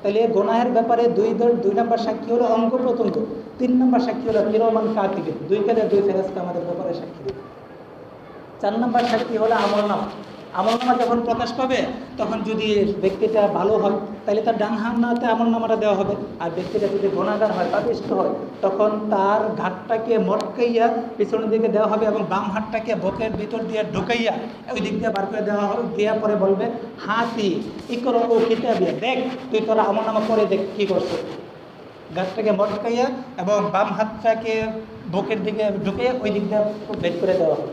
[SPEAKER 1] তাহলে গোনাহের ব্যাপারে 2 নম্বর সাক্ষী হলো অঙ্গ প্রত্যঙ্গ। 3 নম্বর সাক্ষী হলো কিরামান কাতিবিন, 2 কাদের 2 ফেরেশতা আমাদের ব্যাপারে সাক্ষী দেবে। 4 নম্বর সাক্ষী হলো আমলনামা। আমলনামা যখন প্রকাশ পাবে, তখন যদি ব্যক্তিটা ভালো হয় তাহলে তার ডান হাতে আমলনামাটা দেওয়া হবে, আর ব্যক্তিটা যদি গুনাহগার হয়, পাপিষ্ঠ হয়, তখন তার ঘাটটাকে মটকাইয়া পিছনের দিকে দেওয়া হবে এবং বাম হাতটাকে বুকের ভিতর দিয়ে ঢুকাইয়া ওই দিক দিয়ে বার করে দেওয়া হবে। দেওয়ার পরে বলবে, হাতি ইকরা ও কিতাবিয়া, দেখ তুই তোরা আমলনামা করে দেখ কী করছো। ঘাটটাকে মটকাইয়া এবং বাম হাতটাকে বুকের দিকে ঢুকে ওই দিক দিয়ে বের করে দেওয়া হবে।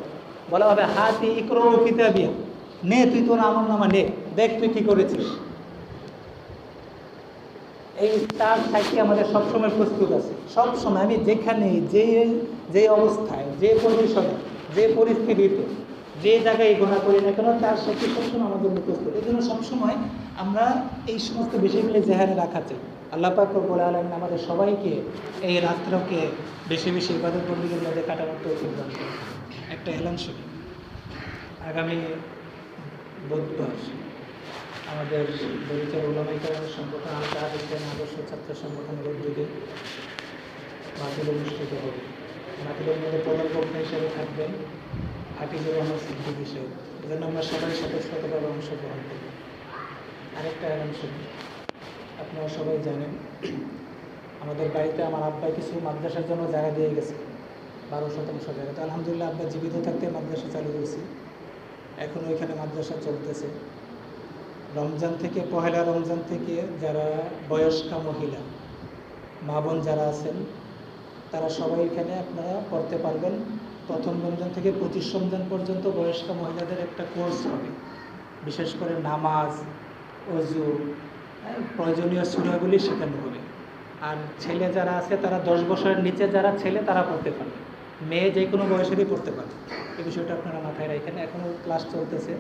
[SPEAKER 1] বলা হবে, হাতি ইকরা ও কিতাবিয়া, নে তুই তোর আমলনামা নে, দেখ তুই কী করেছিস। এই 4 সাক্ষী আমাদের সবসময় প্রস্তুত আছে। সবসময় আমি যেখানে, যে অবস্থায়, যে পরিবেশনে, যে পরিস্থিতিতে, যে জায়গায় গোনা করি না কেন, 4 সাক্ষী সবসময় আমাদের জন্য প্রস্তুত। এই জন্য সবসময় আমরা এই সমস্ত বিষয়গুলি জেহানে রাখা চাই। আল্লাহ পাক রব্বুল আলামিন আমাদের সবাইকে এই রাত্রকে বেশি বেশি ইবাদত বন্দেগীর মধ্যে কাটানোর তৌফিক দান করুন। একটা এলান শুনি। আগামী বুধবার আমাদের দরিদ্র উলামায়ে কেরামের সংগঠন আল-কাদ ইসলামী আদর্শ ছাত্র সংগঠনের উদ্যোগে মাহফিল অনুষ্ঠিত হবে। মাহফিলের মধ্যে প্রধান বক্তা হিসেবে থাকবেন হাফিজুর রহমান সিদ্দিকী সাহেব। এই জন্য আমরা সবাই স্বতঃস্ফূর্তভাবে অংশগ্রহণ করব। আরেকটা অংশ, আপনারা সবাই জানেন, আমাদের বাড়িতে আমার আব্বা কিছু মাদ্রাসার জন্য জায়গা দিয়ে গেছে, 12% জায়গা। তো আলহামদুলিল্লাহ আব্বা জীবিত থাকতে মাদ্রাসা চালু করেছি, এখন ওইখানে মাদ্রাসা চলতেছে। রমজান থেকে, পহেলা রমজান থেকে যারা বয়স্কা মহিলা মা বোন যারা আছেন, তারা সবাই এখানে আপনারা পড়তে পারবেন। প্রথম রমজান থেকে 25 রমজান পর্যন্ত বয়স্কা মহিলাদের একটা কোর্স হবে, বিশেষ করে নামাজ, ওযু, প্রয়োজনীয় সূরাগুলি শেখানো হবে। আর ছেলে যারা আছে তারা 10 বছরের নিচে যারা ছেলে তারা পড়তে পারবে, মেয়ে যে কোনো বয়সেরই পড়তে পারবে। এই বিষয়টা আপনারা মাথায় রাখেন। এখনও ক্লাস চলতেছে,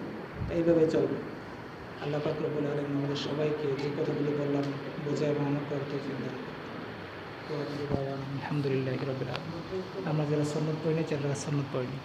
[SPEAKER 1] এইভাবে চলবে। আল্লাহ পাক রব্বুল আলামিন আমাদের সবাইকে যে কথাগুলো বললাম বোঝা এবং আমল করার তৌফিক দান করুন। আলহামদুলিল্লাহি রাব্বিল আলামিন। আমরা যারা সুন্নাত পড়িনি, যারা সুন্নাত পড়িনি।